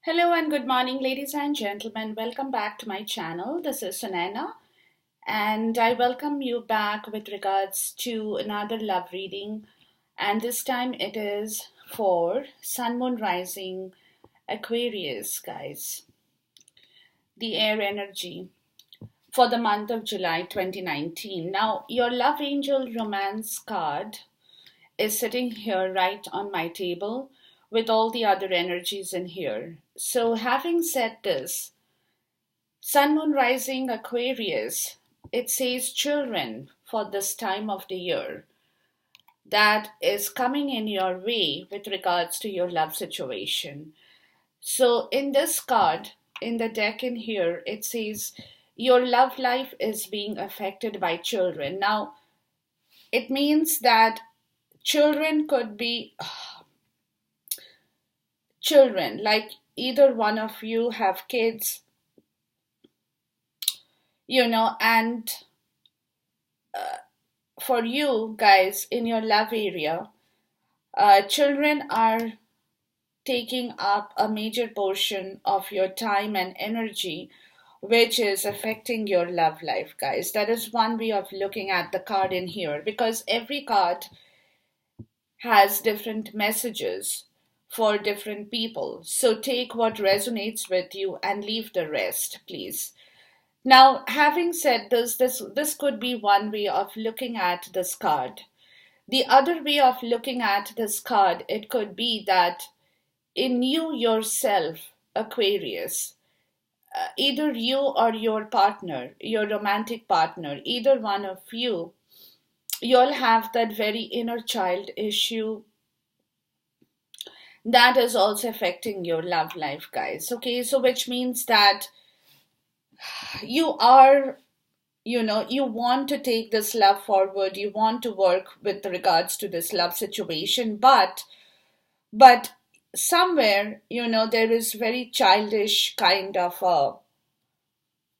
Hello and good morning, ladies and gentlemen. Welcome back to my channel. This is Sunaina, and I welcome you back with regards to another love reading. And this time it is for Sun, Moon, Rising, Aquarius, guys. The air energy for the month of July 2019. Now, your love angel romance card is sitting here right on my table with all the other energies in here. So, having said this, Sun, Moon, Rising, Aquarius, it says children for this time of the year that is coming in your way with regards to your love situation. So, in this card, in the deck in here, it says your love life is being affected by children. Now, it means that children could be children, like either one of you have kids, and for you guys in your love area, children are taking up a major portion of your time and energy, which is affecting your love life, guys. That is one way of looking at the card in here because every card has different messages for different people. So take what resonates with you and leave the rest, please. Now, having said this could be one way of looking at this card. The other way of looking at this card, it could be that in you yourself, Aquarius, either you or your partner, your romantic partner, either one of you, you'll have that very inner child issue that is also affecting your love life, guys. Okay, so which means that you are, you want to take this love forward, you want to work with regards to this love situation, but somewhere, there is very childish kind of a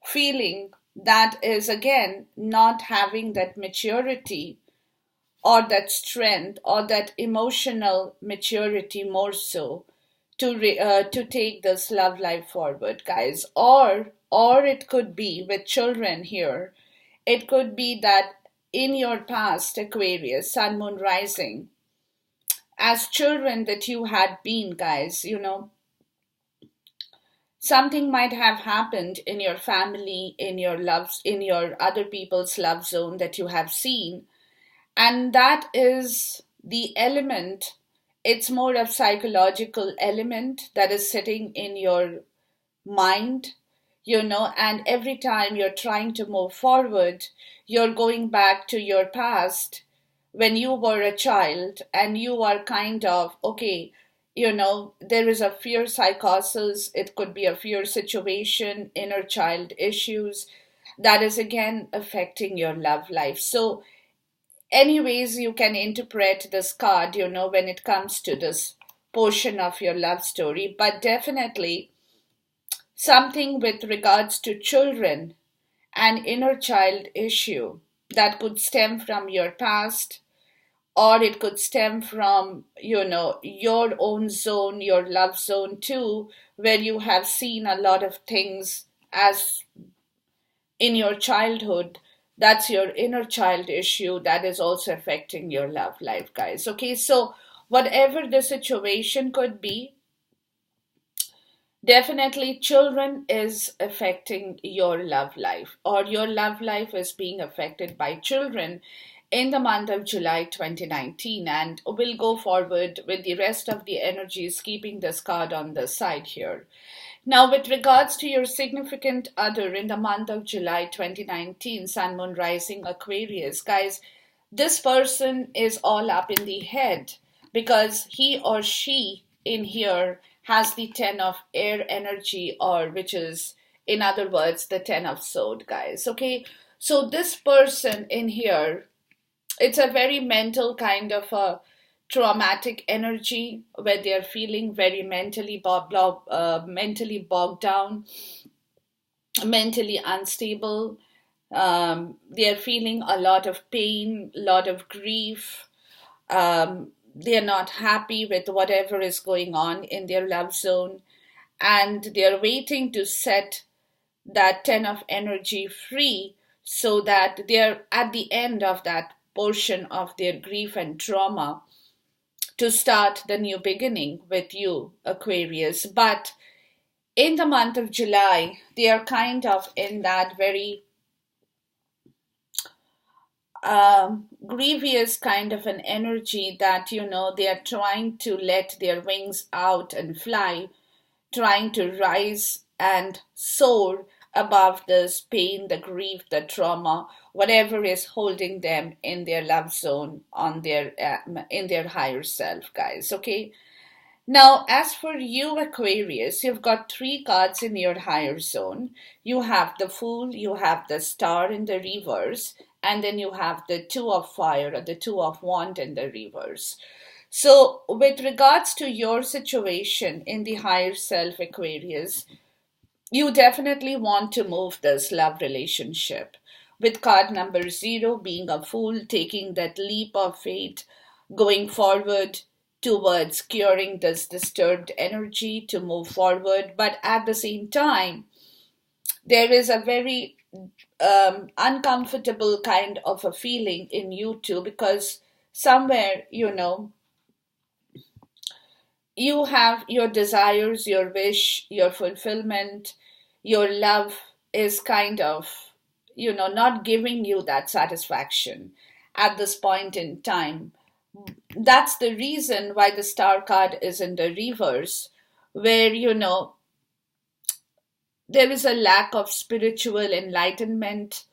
feeling that is again not having that maturity or that strength or that emotional maturity more so to take this love life forward, guys. Or it could be with children here, it could be that in your past, Aquarius, Sun, Moon, Rising, as children that you had been, guys, something might have happened in your family, in your loves, in your other people's love zone that you have seen, and that is the element. It's more of psychological element that is sitting in your mind, and every time you're trying to move forward, you're going back to your past when you were a child and you are kind of okay. There is a fear psychosis, it could be a fear situation, inner child issues that is again affecting your love life. So anyways you can interpret this card, when it comes to this portion of your love story, but definitely something with regards to children and inner child issue that could stem from your past, or it could stem from your own zone, your love zone too, where you have seen a lot of things as in your childhood. That's your inner child issue that is also affecting your love life, guys. Okay, so whatever the situation could be, definitely children is affecting your love life, or your love life is being affected by children in the month of July 2019. And we'll go forward with the rest of the energies, keeping this card on the side here. Now, with regards to your significant other in the month of July 2019, Sun, Moon, Rising, Aquarius, guys, this person is all up in the head because he or she in here has the 10 of air energy, or which is, in other words, the 10 of sword, guys. Okay, so this person in here, it's a very mental kind of a traumatic energy where they're feeling very mentally bogged down, mentally unstable. They're feeling a lot of pain, a lot of grief. They're not happy with whatever is going on in their love zone. and they're waiting to set that 10 of energy free so that they're at the end of that portion of their grief and trauma to start the new beginning with you, Aquarius. But in the month of July, they are kind of in that very grievous kind of an energy that, they are trying to let their wings out and fly, trying to rise and soar above this pain, the grief, the trauma, whatever is holding them in their love zone on their in their higher self, guys. Okay. Now, as for you, Aquarius, you've got three cards in your higher zone. You have the Fool, you have the Star in the reverse, and then you have the Two of Fire or the Two of Wand in the reverse. So, with regards to your situation in the higher self, Aquarius, you definitely want to move this love relationship. With card number 0 being a fool, taking that leap of faith, going forward towards curing this disturbed energy to move forward. But at the same time, there is a very uncomfortable kind of a feeling in you too, because somewhere, you have your desires, your wish, your fulfillment, your love is kind of, not giving you that satisfaction at this point in time. That's the reason why the Star card is in the reverse, where, there is a lack of spiritual enlightenment,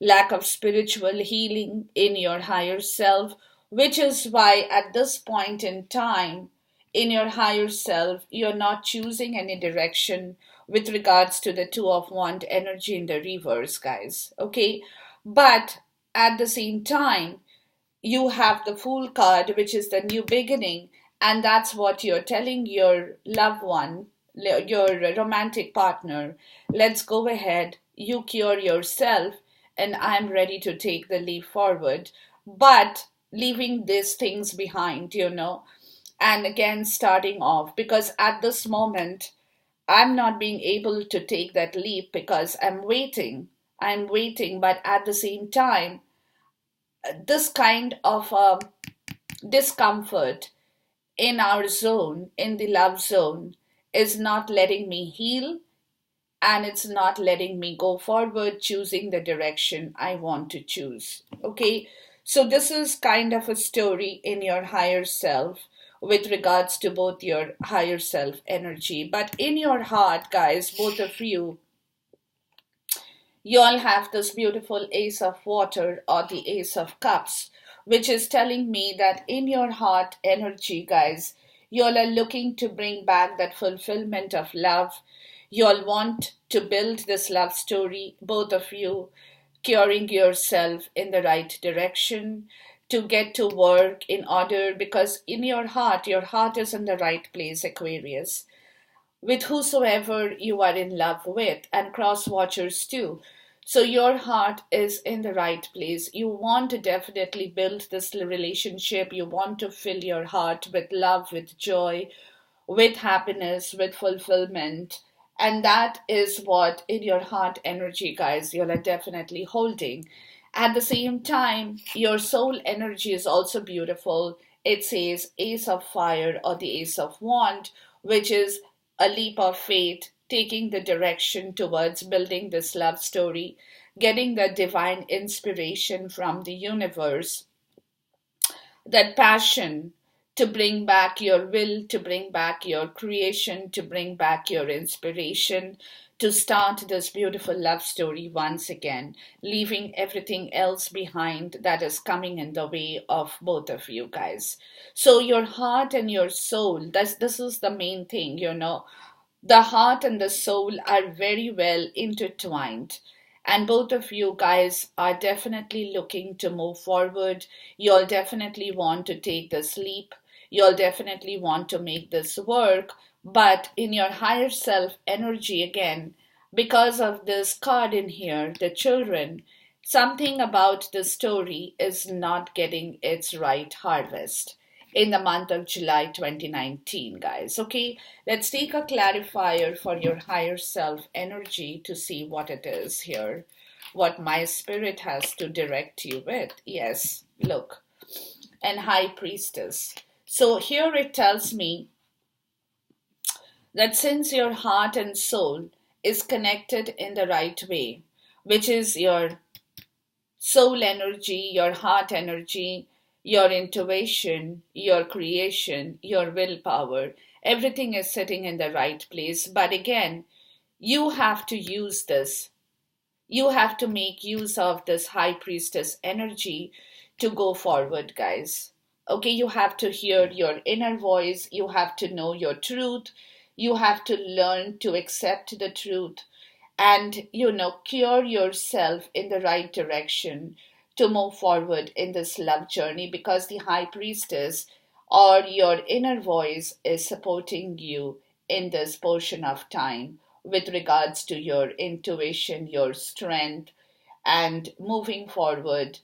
lack of spiritual healing in your higher self, which is why at this point in time, in your higher self, you're not choosing any direction with regards to the Two of Wand energy in the reverse, guys. Okay. But at the same time, you have the Fool card, which is the new beginning, and that's what you're telling your loved one, your romantic partner. Let's go ahead, you cure yourself, and I'm ready to take the leap forward. But leaving these things behind, and again starting off, because at this moment, I'm not being able to take that leap because I'm waiting. I'm waiting, but at the same time, this kind of discomfort in our zone, in the love zone, is not letting me heal, and it's not letting me go forward choosing the direction I want to choose. Okay, so this is kind of a story in your higher self with regards to both your higher self energy. But in your heart, guys, both of you all have this beautiful Ace of Water or the Ace of Cups, which is telling me that in your heart energy, guys, you all are looking to bring back that fulfillment of love. You all want to build this love story, both of you, curing yourself in the right direction, to get to work in order, because in your heart is in the right place, Aquarius, with whosoever you are in love with, and cross watchers too. So your heart is in the right place. You want to definitely build this relationship. You want to fill your heart with love, with joy, with happiness, with fulfillment. And that is what in your heart energy, guys, you're definitely holding. At the same time, your soul energy is also beautiful. It says Ace of Fire or the Ace of Wand, which is a leap of faith, taking the direction towards building this love story, getting the divine inspiration from the universe, that passion to bring back your will, to bring back your creation, to bring back your inspiration, to start this beautiful love story once again, leaving everything else behind that is coming in the way of both of you guys. So your heart and your soul, this is the main thing, the heart and the soul are very well intertwined. And both of you guys are definitely looking to move forward. You'll definitely want to take this leap. You'll definitely want to make this work. But in your higher self energy, again, because of this card in here, the children, something about the story is not getting its right harvest. in the month of July 2019, guys. Okay, let's take a clarifier for your higher self energy to see what it is here, what my spirit has to direct you with. Yes, look, and High Priestess. So here it tells me that since your heart and soul is connected in the right way, which is your soul energy, your heart energy, your intuition, your creation, your willpower, everything is sitting in the right place. But again, you have to use this. You have to make use of this High Priestess energy to go forward, guys. Okay, you have to hear your inner voice. You have to know your truth. You have to learn to accept the truth and, cure yourself in the right direction to move forward in this love journey, because the High Priestess or your inner voice is supporting you in this portion of time with regards to your intuition, your strength, and moving forward,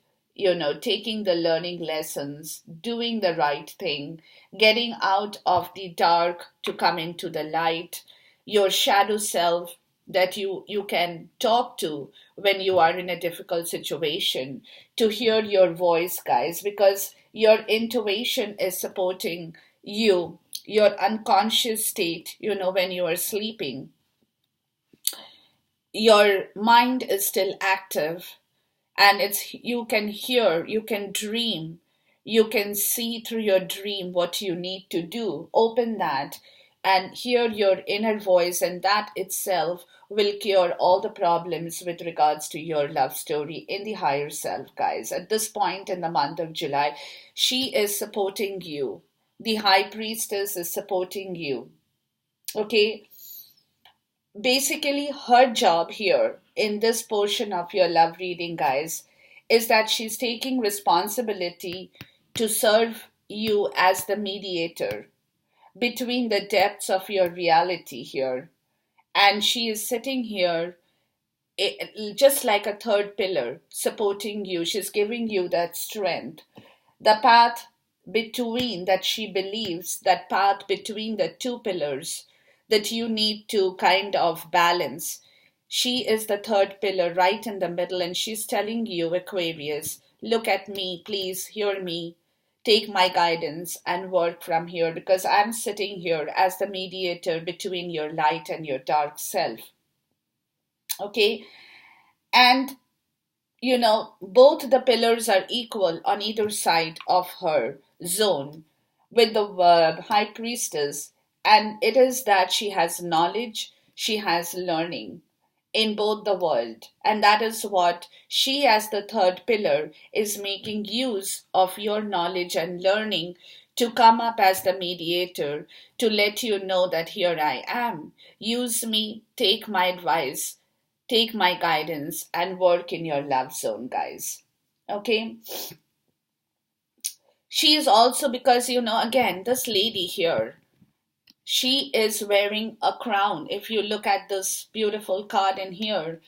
taking the learning lessons, doing the right thing, getting out of the dark to come into the light, your shadow self that you can talk to when you are in a difficult situation, to hear your voice, guys, because your intuition is supporting you, your unconscious state, when you are sleeping, your mind is still active, and it's, you can hear, you can dream, you can see through your dream what you need to do. Open that and hear your inner voice, and that itself will cure all the problems with regards to your love story in the higher self, guys. At this point in the month of July, she is supporting you. The High Priestess is supporting you. Okay, basically her job here in this portion of your love reading, guys, is that she's taking responsibility to serve you as the mediator between the depths of your reality here. And she is sitting here just like a third pillar, supporting you. She's giving you that strength, the path between, that she believes, that path between the two pillars that you need to kind of balance. She is the third pillar right in the middle, and she's telling you, Aquarius, look at me, please hear me, take my guidance and work from here, because I'm sitting here as the mediator between your light and your dark self. Okay, and both the pillars are equal on either side of her zone with the High Priestess, and it is that she has knowledge, she has learning in both the world, and that is what she, as the third pillar, is making use of your knowledge and learning to come up as the mediator, to let you know that here I am. Use me, take my advice, take my guidance, and work in your love zone, guys. Okay, she is also, because again, this lady here, she is wearing a crown. If you look at this beautiful card in here,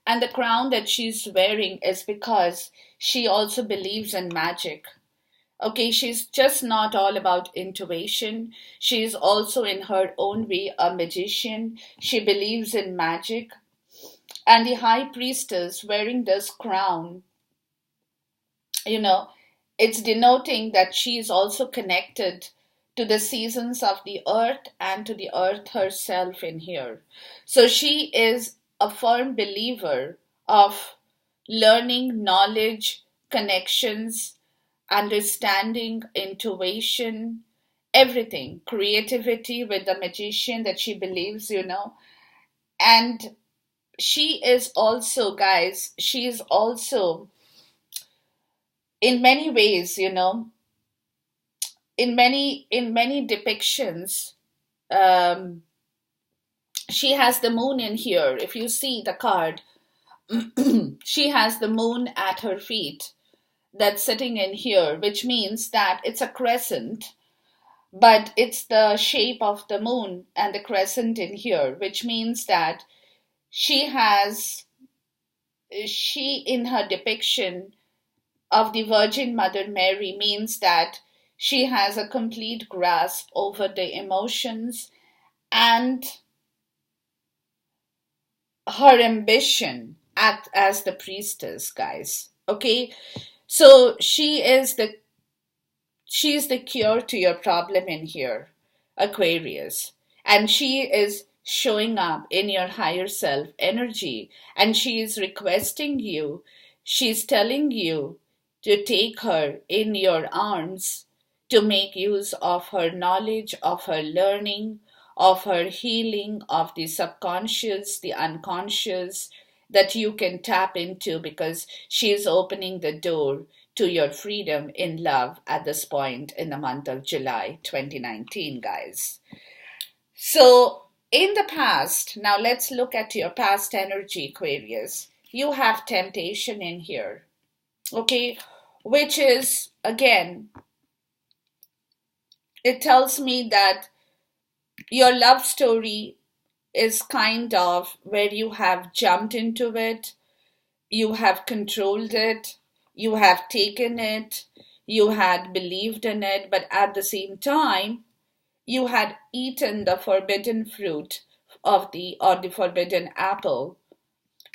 and the crown that she's wearing is because she also believes in magic. Okay, she's just not all about intuition. She's also, in her own way, a magician. She believes in magic. And the High Priestess wearing this crown, you know, it's denoting that she is also connected to the seasons of the earth and to the earth herself in here. So she is a firm believer of learning, knowledge, connections, understanding, intuition, everything, creativity with the magician that she believes, and she is also, guys, she is also in many ways, in many depictions, um, she has the moon in here. If you see the card, she has the moon at her feet that's sitting in here, which means that it's a crescent, but it's the shape of the moon and the crescent in here, which means that she has, she in her depiction of the Virgin Mother Mary, means that She has a complete grasp over the emotions and her ambition as the priestess, guys. Okay, so she's the cure to your problem in here, Aquarius. And she is showing up in your higher self energy. And she is requesting you, she's telling you to take her in your arms, to make use of her knowledge, of her learning, of her healing, of the subconscious, the unconscious that you can tap into, because she is opening the door to your freedom in love at this point in the month of July 2019, guys. So, in the past, now let's look at your past energy, Aquarius. You have temptation in here, okay? Which is, again, it tells me that your love story is kind of where you have jumped into it, you have controlled it, you have taken it, you had believed in it, but at the same time, you had eaten the forbidden fruit of the forbidden apple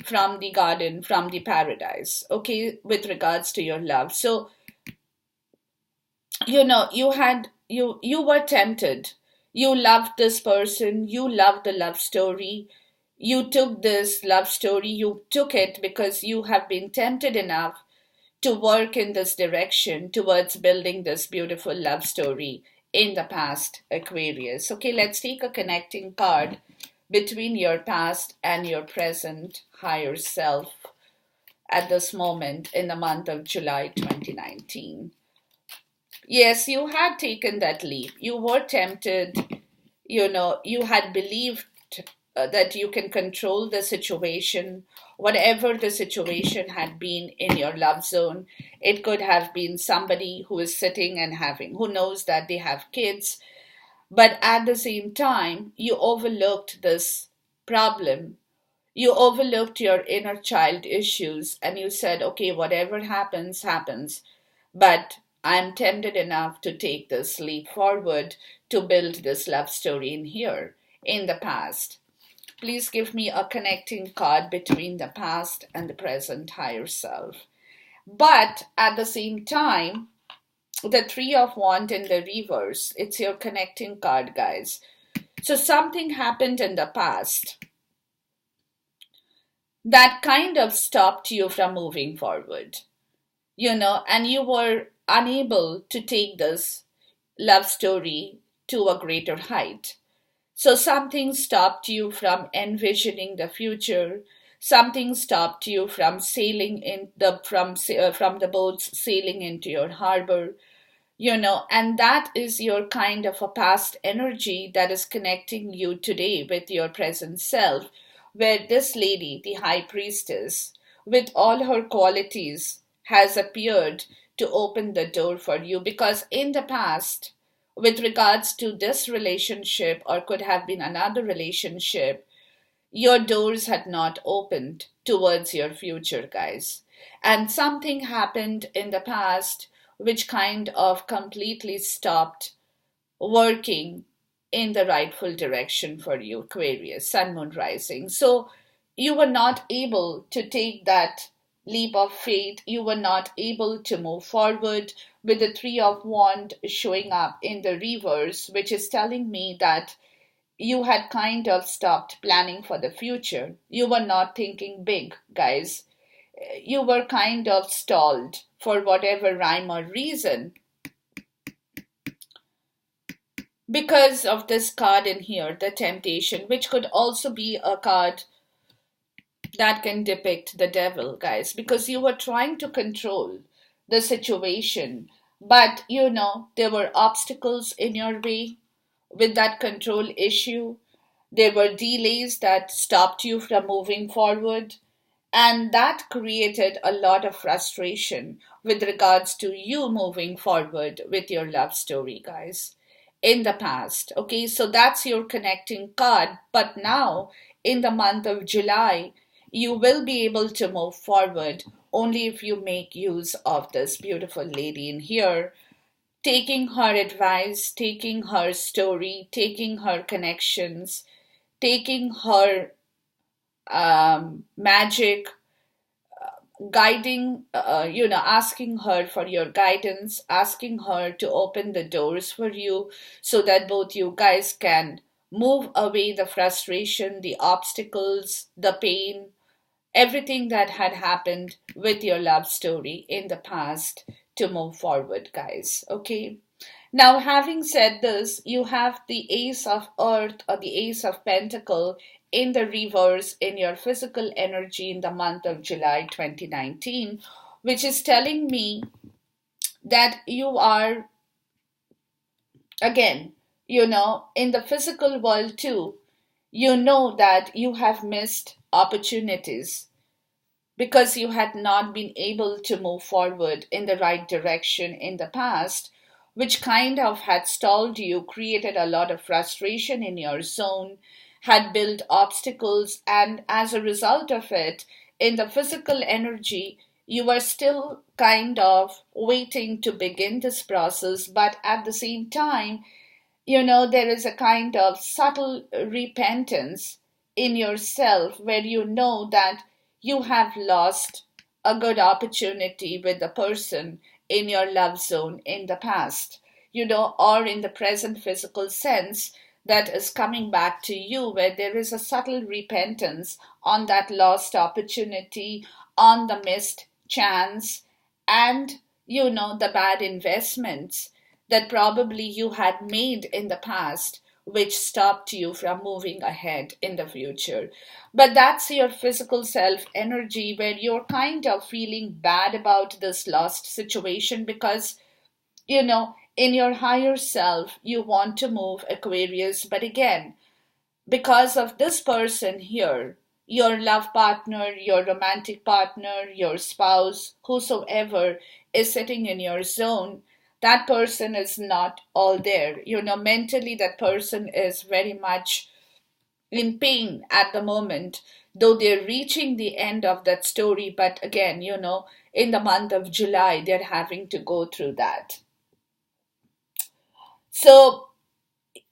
from the garden, from the paradise, okay, with regards to your love. So, you were tempted. You loved this person, you loved the love story. You took this love story, you took it because you have been tempted enough to work in this direction towards building this beautiful love story in the past, Aquarius. Okay, let's take a connecting card between your past and your present higher self at this moment in the month of July 2019. Yes, you had taken that leap. You were tempted, you had believed that you can control the situation, whatever the situation had been in your love zone. It could have been somebody who is sitting and who knows that they have kids, but at the same time, you overlooked this problem. You overlooked your inner child issues and you said, okay, whatever happens, happens. But I'm tempted enough to take this leap forward to build this love story in here, in the past. Please give me a connecting card between the past and the present higher self. But at the same time, the Three of Wands in the reverse, it's your connecting card, guys. So something happened in the past that kind of stopped you from moving forward, and you were unable to take this love story to a greater height. So something stopped you from envisioning the future. Something stopped you from sailing in the from the boats sailing into your harbor. And that is your kind of a past energy that is connecting you today with your present self, where this lady, the High Priestess, with all her qualities, has appeared to open the door for you, because in the past, with regards to this relationship, or could have been another relationship, your doors had not opened towards your future, guys. And something happened in the past which kind of completely stopped working in the rightful direction for you, Aquarius, Sun, Moon, Rising. So you were not able to take that leap of faith. You were not able to move forward with the Three of Wands showing up in the reverse, which is telling me that you had kind of stopped planning for the future. You were not thinking big, guys. You were kind of stalled for whatever rhyme or reason because of this card in here, the temptation, which could also be a card that can depict the devil, guys, because you were trying to control the situation, but there were obstacles in your way with that control issue. There were delays that stopped you from moving forward. And that created a lot of frustration with regards to you moving forward with your love story, guys, in the past. Okay, so that's your connecting card. But now, in the month of July, you will be able to move forward only if you make use of this beautiful lady in here, taking her advice, taking her story, taking her connections, taking her magic, guiding, asking her for your guidance, asking her to open the doors for you so that both you guys can move away the frustration, the obstacles, the pain, everything that had happened with your love story in the past to move forward, guys. Okay. Now, having said this, you have the Ace of Earth or the Ace of Pentacle in the reverse in your physical energy in the month of July 2019, which is telling me that you are, again, in the physical world too, you know that you have missed opportunities because you had not been able to move forward in the right direction in the past, which kind of had stalled you, created a lot of frustration in your zone, had built obstacles, and as a result of it, in the physical energy, you were still kind of waiting to begin this process, but at the same time, there is a kind of subtle repentance in yourself where you know that you have lost a good opportunity with the person in your love zone in the past, or in the present physical sense that is coming back to you, where there is a subtle repentance on that lost opportunity, on the missed chance, and, the bad investments that probably you had made in the past, which stopped you from moving ahead in the future. But that's your physical self energy where you're kind of feeling bad about this lost situation because, in your higher self, you want to move Aquarius. But again, because of this person here, your love partner, your romantic partner, your spouse, whosoever is sitting in your zone, that person is not all there. Mentally, that person is very much in pain at the moment, though they're reaching the end of that story. But again, in the month of July, they're having to go through that. So,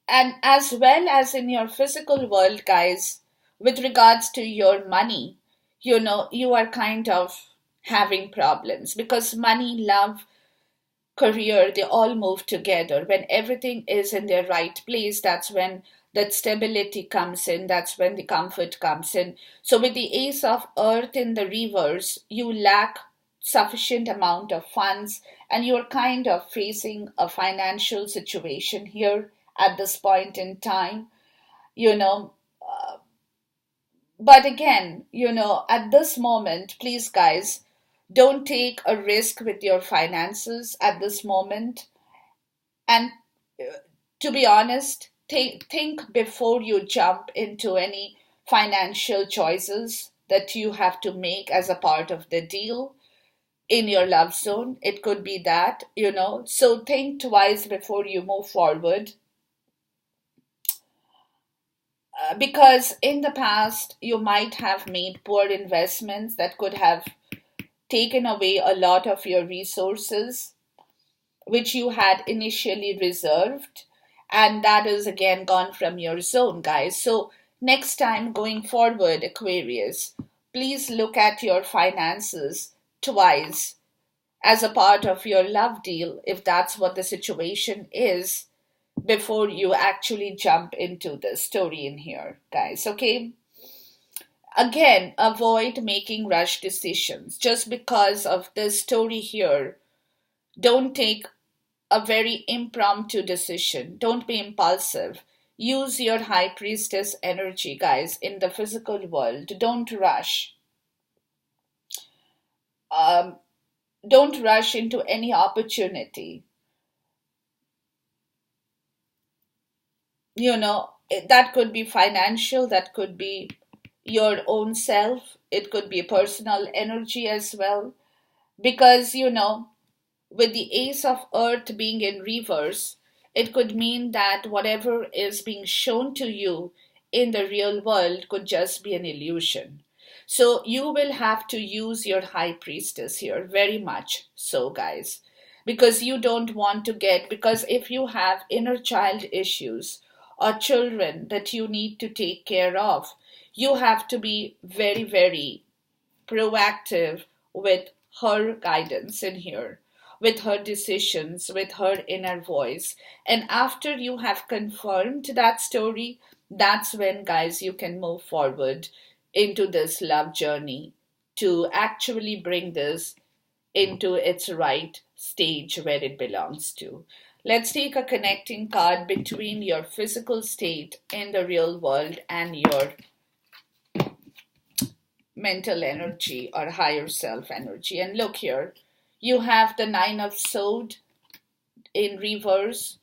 and as well as in your physical world, guys, with regards to your money, you are kind of having problems because money, love, career, they all move together. When everything is in their right place, that's when that stability comes in, that's when the comfort comes in. So with the Ace of Earth in the reverse, you lack sufficient amount of funds and you're kind of facing a financial situation here at this point in time, you know but again, at this moment, please, guys, don't take a risk with your finances at this moment. And to be honest, think before you jump into any financial choices that you have to make as a part of the deal in your love zone. It could be that, So think twice before you move forward. Because in the past, you might have made poor investments that could have taken away a lot of your resources, which you had initially reserved. And that is again gone from your zone, guys. So, next time going forward, Aquarius, please look at your finances twice as a part of your love deal, if that's what the situation is, before you actually jump into the story in here, guys. Okay? Again, avoid making rush decisions. Just because of this story here, don't take a very impromptu decision. Don't be impulsive. Use your High Priestess energy, guys, in the physical world. Don't rush. Um, don't rush into any opportunity. That could be financial, that could be your own self, it could be personal energy as well. Because, with the Ace of Earth being in reverse, it could mean that whatever is being shown to you in the real world could just be an illusion. So you will have to use your High Priestess here, very much so, guys. because you don't want to get, because if you have inner child issues or children that you need to take care of, you have to be very, very proactive with her guidance in here, with her decisions, with her inner voice. And after you have confirmed that story, that's when, guys, you can move forward into this love journey to actually bring this into its right stage where it belongs to. Let's take a connecting card between your physical state in the real world and your mental energy or higher self energy. And look here, you have the Nine of Swords in reverse,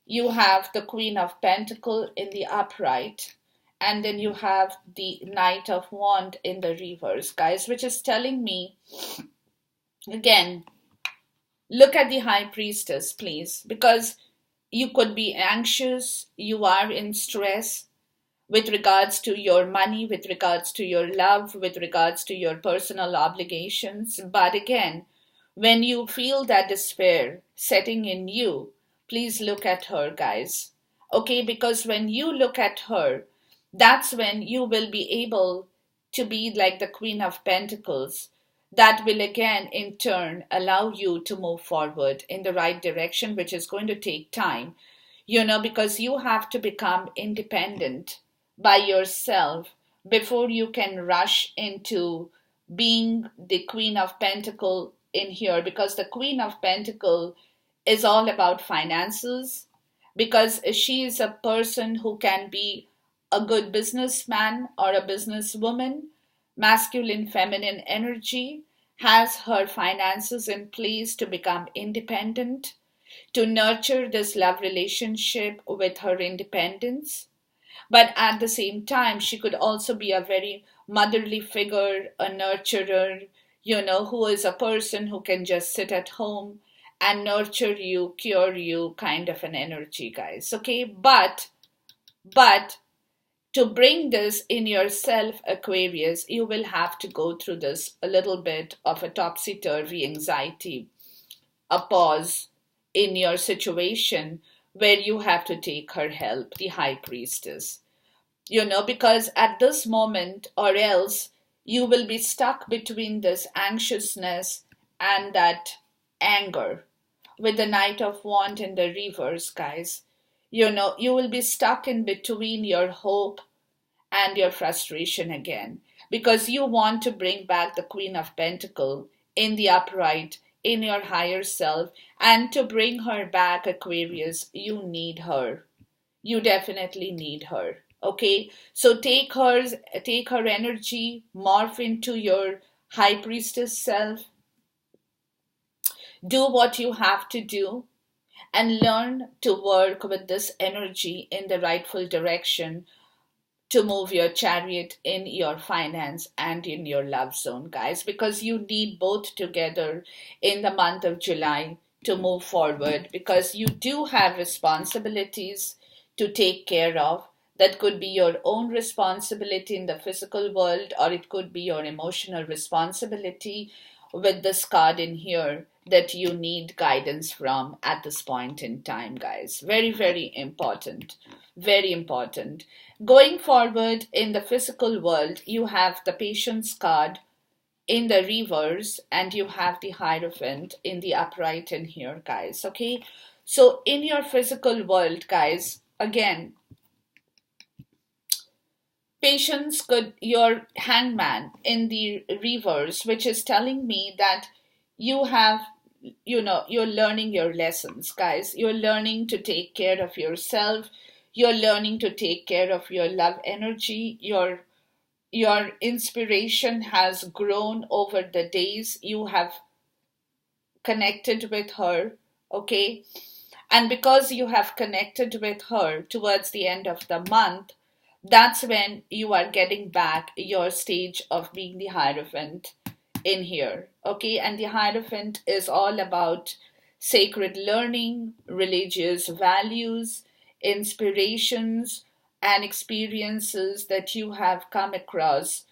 you have the Queen of Pentacle in the upright, and then you have the Knight of Wand in the reverse, guys, which is telling me again, look at the High Priestess, please, because you could be anxious, you are in stress, with regards to your money, with regards to your love, with regards to your personal obligations. But again, when you feel that despair setting in you, please look at her, guys. Okay, because when you look at her, that's when you will be able to be like the Queen of Pentacles. That will again, in turn, allow you to move forward in the right direction, which is going to take time, because you have to become independent by yourself before you can rush into being the Queen of Pentacle in here, because the Queen of Pentacle is all about finances, because she is a person who can be a good businessman or a businesswoman, masculine feminine energy, has her finances in place to become independent, to nurture this love relationship with her independence. But at the same time, she could also be a very motherly figure, a nurturer, who is a person who can just sit at home and nurture you, cure you, kind of an energy, guys. Okay, but to bring this in yourself, Aquarius, you will have to go through this a little bit of a topsy-turvy anxiety, a pause in your situation where you have to take her help, the High Priestess. Because at this moment, or else you will be stuck between this anxiousness and that anger with the Knight of Wands in the reverse, guys. You will be stuck in between your hope and your frustration again, because you want to bring back the Queen of Pentacle in the upright in your higher self, and to bring her back, Aquarius, you need her. You definitely need her. Okay, so take her energy, morph into your High Priestess self, do what you have to do, and learn to work with this energy in the rightful direction to move your chariot in your finance and in your love zone, guys, because you need both together in the month of July to move forward, because you do have responsibilities to take care of. That could be your own responsibility in the physical world, or it could be your emotional responsibility with this card in here that you need guidance from at this point in time, guys. Very, very important. Very important. Going forward in the physical world, you have the Patience card in the reverse, and you have the Hierophant in the upright in here, guys. Okay, so in your physical world, guys, again, Patience could your Hangman in the reverse, which is telling me that you have, you're learning your lessons, guys. You're learning to take care of yourself. You're learning to take care of your love energy. Your inspiration has grown over the days you have connected with her. Okay, and because you have connected with her towards the end of the month, that's when you are getting back your stage of being the Hierophant in here. Okay, and the Hierophant is all about sacred learning, religious values, inspirations, and experiences that you have come across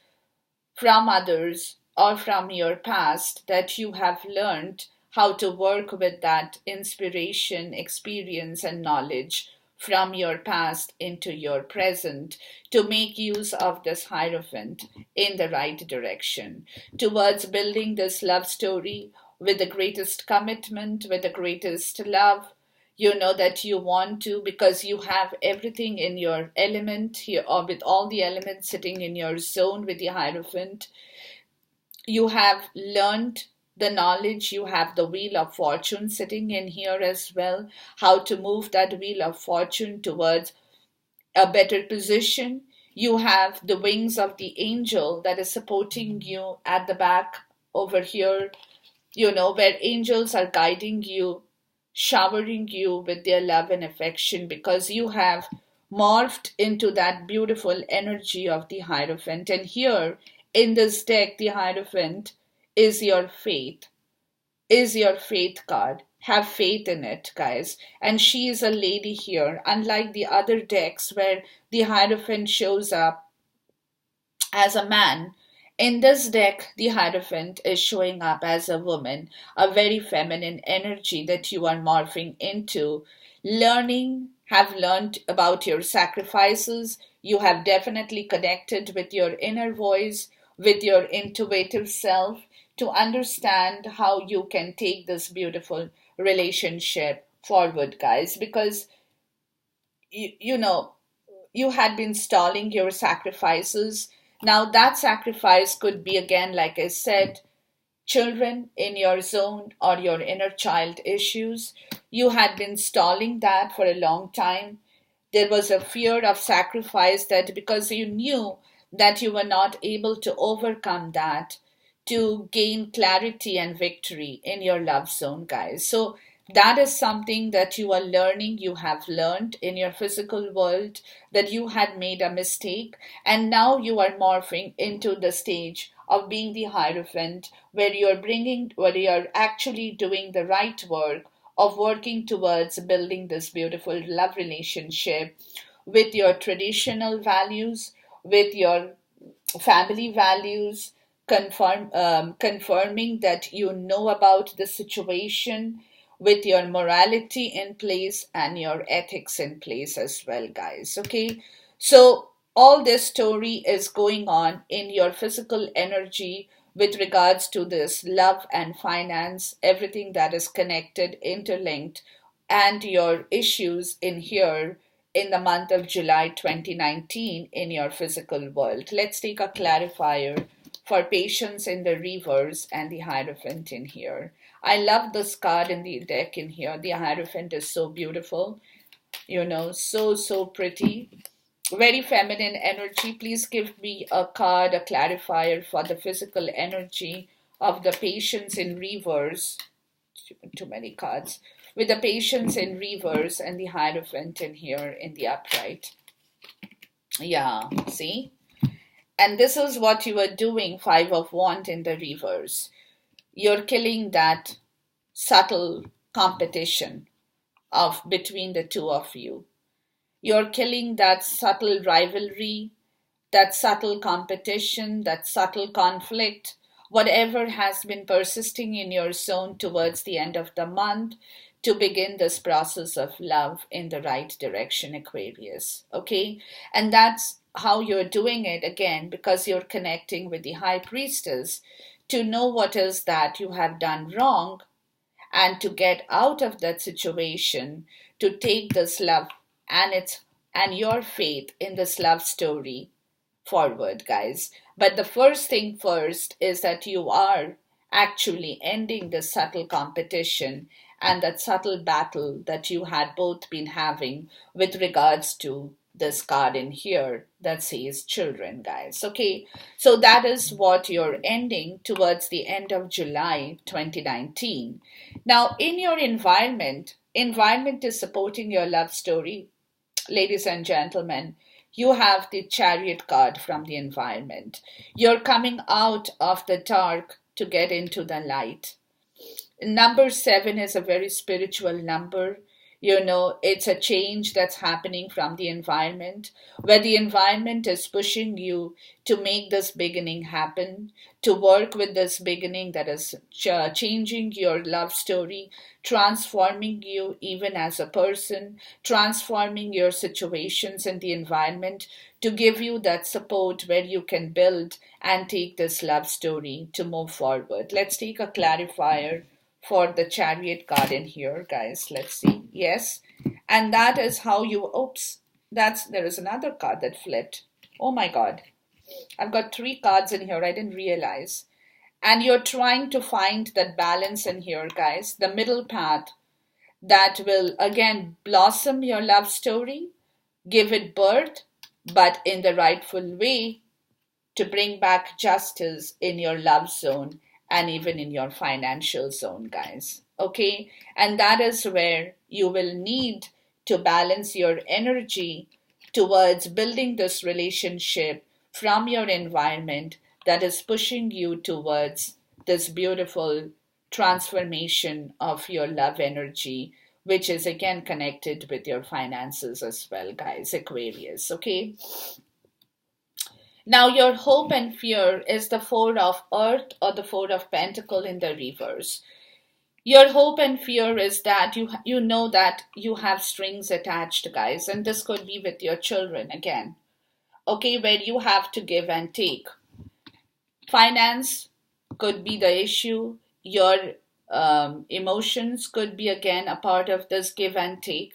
from others or from your past that you have learned how to work with that inspiration, experience, and knowledge from your past into your present to make use of this Hierophant in the right direction towards building this love story with the greatest commitment, with the greatest love, that you want to, because you have everything in your element here, or with all the elements sitting in your zone with the Hierophant. You have learned the knowledge, you have the wheel of fortune sitting in here as well, how to move that wheel of fortune towards a better position. You have the wings of the angel that is supporting you at the back over here, where angels are guiding you, showering you with their love and affection, because you have morphed into that beautiful energy of the Hierophant. And here in this deck, the Hierophant is your faith, is your faith card. Have faith in it, guys. And she is a lady here, unlike the other decks where the Hierophant shows up as a man. In this deck, the Hierophant is showing up as a woman, a very feminine energy that you are morphing into. Have learned about your sacrifices. You have definitely connected with your inner voice, with your intuitive self, to understand how you can take this beautiful relationship forward, guys, because you know you had been stalling your sacrifices. Now, that sacrifice could be, again, like I said, children in your zone or your inner child issues. You had been stalling that for a long time. There was a fear of sacrifice that because you knew that you were not able to overcome that to gain clarity and victory in your love zone, guys. So that is something that you are learning, you have learned in your physical world, that you had made a mistake, and now you are morphing into the stage of being the Hierophant, where you're actually doing the right work of working towards building this beautiful love relationship with your traditional values, with your family values, confirming that you know about the situation, with your morality in place and your ethics in place as well, guys. Okay, so all this story is going on in your physical energy with regards to this love and finance, everything that is connected, interlinked, and your issues in here in the month of July 2019 in your physical world. Let's take a clarifier for patience in the reverse and the Hierophant in here. I love this card in the deck in here. The Hierophant is so beautiful, so pretty. Very feminine energy. Please give me a card, a clarifier for the physical energy of the patience in reverse. Too many cards. With the patience in reverse and the Hierophant in here in the upright. Yeah, see? And this is what you are doing, Five of Wands in the reverse. You're killing that subtle competition of between the two of you. You're killing that subtle rivalry, that subtle competition, that subtle conflict, whatever has been persisting in your zone towards the end of the month to begin this process of love in the right direction, Aquarius. Okay? And that's how you're doing it, again, because you're connecting with the High Priestess to know what is that you have done wrong and to get out of that situation, to take this love and your faith in this love story forward, guys. But the first thing first is that you are actually ending the subtle competition and that subtle battle that you had both been having with regards to this card in here that says children, guys. Okay, so that is what you're ending towards the end of July 2019. Now, in your environment is supporting your love story, ladies and gentlemen. You have the Chariot card from the environment. You're coming out of the dark to get into the light. Number 7 is a very spiritual number. It's a change that's happening from the environment, where the environment is pushing you to make this beginning happen, to work with this beginning that is changing your love story, transforming you even as a person, transforming your situations and the environment to give you that support where you can build and take this love story to move forward. Let's take a clarifier for the chariot card in here, guys. Let's see. Yes. And that is how you, oops, there is another card that flipped. Oh my God. I've got three cards in here. I didn't realize. And you're trying to find that balance in here, guys. The middle path that will again blossom your love story, give it birth, but in the rightful way to bring back justice in your love zone and even in your financial zone, guys. Okay? And that is where you will need to balance your energy towards building this relationship from your environment that is pushing you towards this beautiful transformation of your love energy, which is again connected with your finances as well, guys, Aquarius. Okay? Now, your hope and fear is the Four of Earth or the Four of Pentacle in the reverse. Your hope and fear is that you know that you have strings attached, guys, and this could be with your children again. Okay, where you have to give and take. Finance could be the issue. Your emotions could be again a part of this give and take.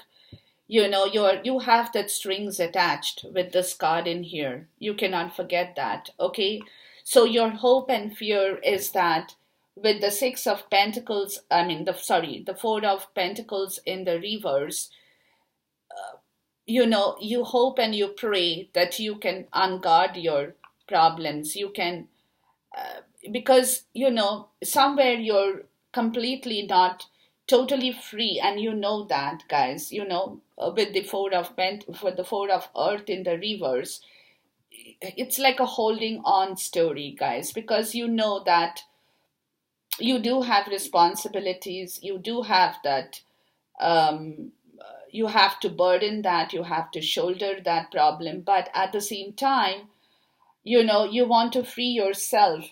You have that strings attached with this card in here. You cannot forget that. Okay, so your hope and fear is that with the Six of Pentacles, the Four of Pentacles in the reverse, you hope and you pray that you can unguard your problems. You can because somewhere you're completely not totally free, and that, guys, with the Four of Earth in the reverse, it's like a holding on story, guys, because you know that you do have responsibilities, you do have that, um, you have to burden that, you have to shoulder that problem, but at the same time, you want to free yourself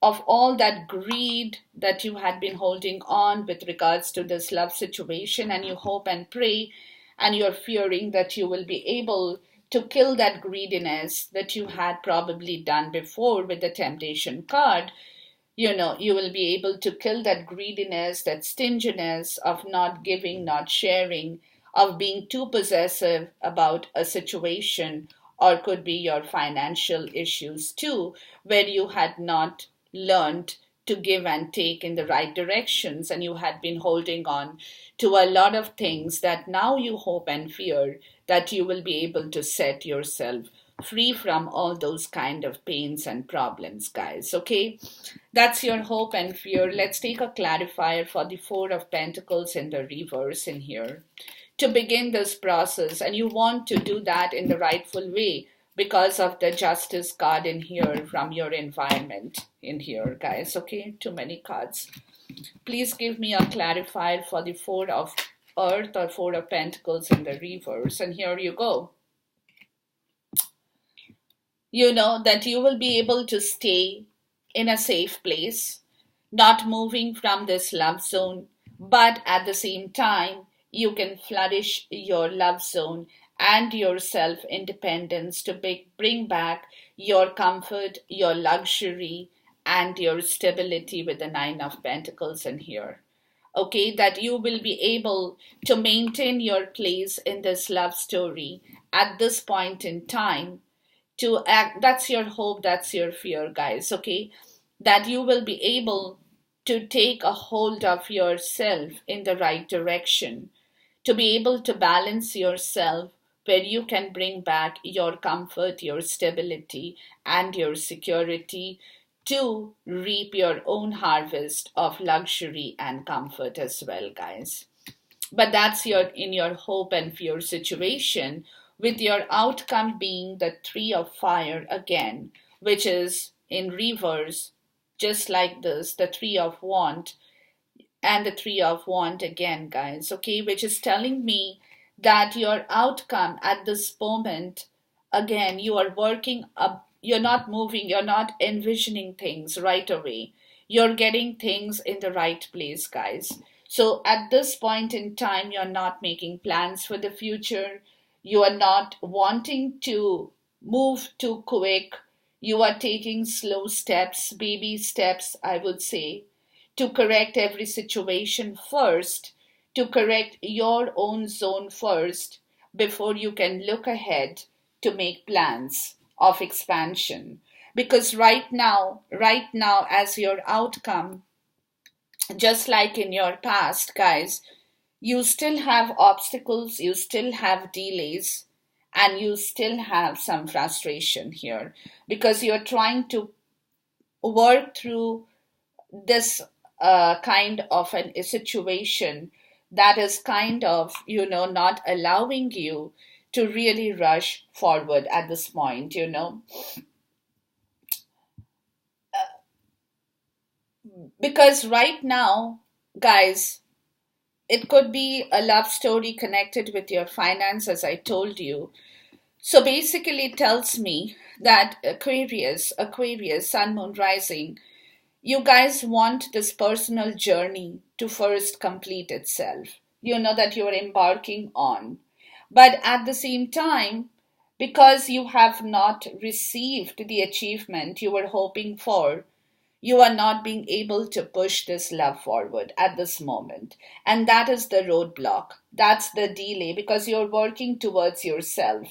of all that greed that you had been holding on with regards to this love situation, and you hope and pray and you're fearing that you will be able to kill that greediness that you had probably done before with the temptation card. You will be able to kill that greediness, that stinginess of not giving, not sharing, of being too possessive about a situation, or could be your financial issues too, where you had not learned to give and take in the right directions, and you had been holding on to a lot of things that now you hope and fear that you will be able to set yourself free from all those kind of pains and problems, guys. Okay, that's your hope and fear. Let's take a clarifier for the Four of Pentacles in the reverse in here to begin this process, and you want to do that in the rightful way because of the Justice card in here from your environment in here, guys. Okay, too many cards. Please give me a clarifier for the Four of Earth or Four of Pentacles in the reverse, and here you go. You know that you will be able to stay in a safe place, not moving from this love zone, but at the same time, you can flourish your love zone and your self independence to bring back your comfort, your luxury, and your stability with the Nine of Pentacles in here. Okay, that you will be able to maintain your place in this love story at this point in time to act. That's your hope, that's your fear, guys. Okay, that you will be able to take a hold of yourself in the right direction, to be able to balance yourself where you can bring back your comfort, your stability, and your security to reap your own harvest of luxury and comfort as well, guys. But that's in your hope and fear situation, with your outcome being the Three of Fire again, which is in reverse, just like this, the Three of Wands, and the Three of Wands again, guys, okay, which is telling me that your outcome at this moment, again, you are working up, you're not moving, you're not envisioning things right away. You're getting things in the right place, guys. So at this point in time, you're not making plans for the future. You are not wanting to move too quick. You are taking slow steps, baby steps, I would say, to correct every situation first, to correct your own zone first, before you can look ahead to make plans of expansion. Because right now, as your outcome, just like in your past, guys, you still have obstacles, you still have delays, and you still have some frustration here because you're trying to work through this kind of a situation that is kind of, not allowing you to really rush forward at this point. Because right now, guys, it could be a love story connected with your finance, as I told you. So basically, it tells me that Aquarius, Sun, Moon, Rising, you guys want this personal journey to first complete itself, that you're embarking on. But at the same time, because you have not received the achievement you were hoping for, you are not being able to push this love forward at this moment. And that is the roadblock. That's the delay because you're working towards yourself.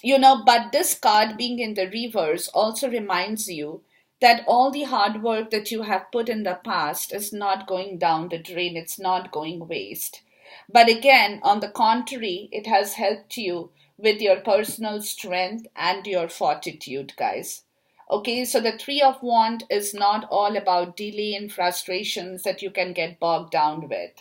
But this card being in the reverse also reminds you that all the hard work that you have put in the past is not going down the drain, it's not going waste. But again, on the contrary, it has helped you with your personal strength and your fortitude, guys. Okay, so the Three of Wands is not all about delay and frustrations that you can get bogged down with.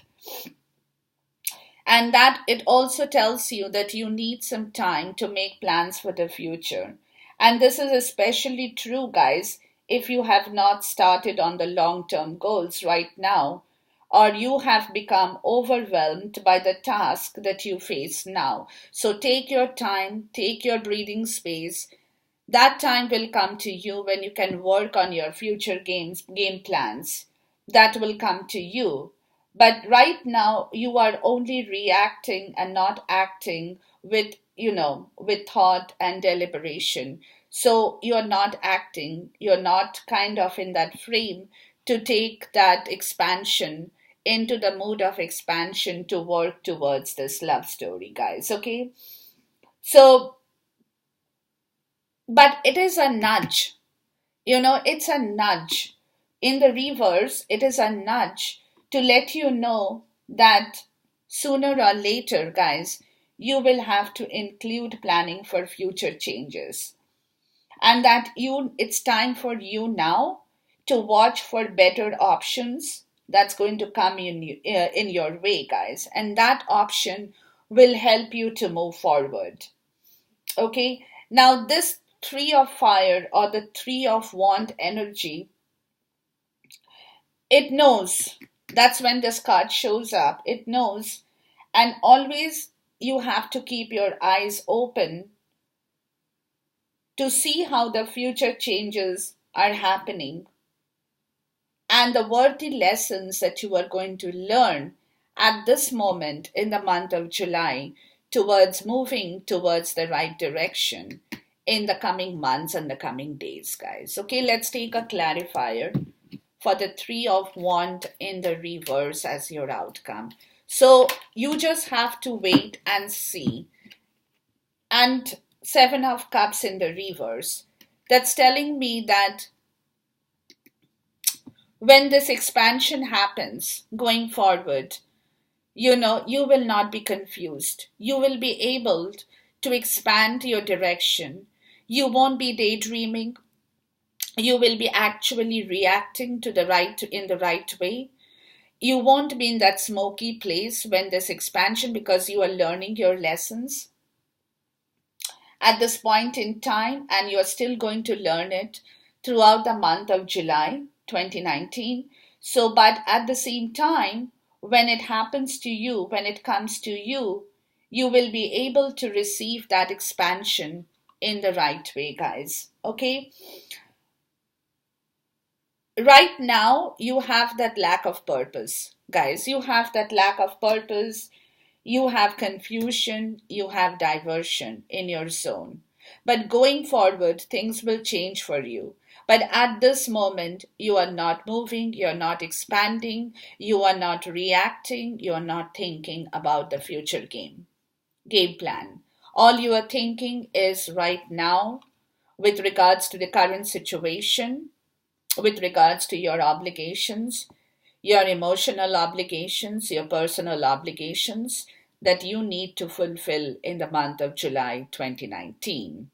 And that it also tells you that you need some time to make plans for the future. And this is especially true, guys, if you have not started on the long term goals right now, or you have become overwhelmed by the task that you face now. So take your time, take your breathing space. That time will come to you when you can work on your future game plans. That will come to you. But right now, you are only reacting and not acting with thought and deliberation. So you're not acting, you're not kind of in that frame to take that expansion into the mood of expansion to work towards this love story, guys. Okay? So, but it is a nudge. It's a nudge. In the reverse, it is a nudge to let you know that sooner or later, guys, you will have to include planning for future changes. And that it's time for you now to watch for better options that's going to come in your way, guys. And that option will help you to move forward. Okay, now this Three of Fire or the Three of Wand energy, it knows. That's when this card shows up. It knows. And always you have to keep your eyes open to see how the future changes are happening and the worthy lessons that you are going to learn at this moment in the month of July towards moving towards the right direction in the coming months and the coming days, guys. Okay, let's take a clarifier for the Three of Wands in the reverse as your outcome. So you just have to wait and see. And Seven of Cups in the reverse. That's telling me that when this expansion happens going forward, you will not be confused. You will be able to expand your direction. You won't be daydreaming. You will be actually reacting to in the right way. You won't be in that smoky place when this expansion because you are learning your lessons at this point in time and you are still going to learn it throughout the month of July 2019. So, but at the same time, when it happens to you, when it comes to you, you will be able to receive that expansion in the right way, guys. Okay? Right now, you have that lack of purpose, guys. You have that lack of purpose. You have confusion, you have diversion in your zone. But going forward, things will change for you. But at this moment, you are not moving, you're not expanding, you are not reacting, you're not thinking about the future game plan. All you are thinking is right now with regards to the current situation, with regards to your obligations, your emotional obligations, your personal obligations that you need to fulfill in the month of July 2019.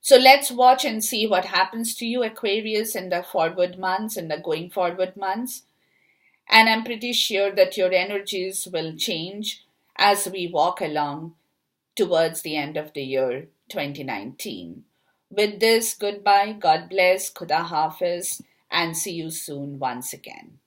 So let's watch and see what happens to you, Aquarius, in the forward months, in the going forward months. And I'm pretty sure that your energies will change as we walk along towards the end of the year 2019. With this, goodbye, God bless, Khuda Hafiz, and see you soon once again.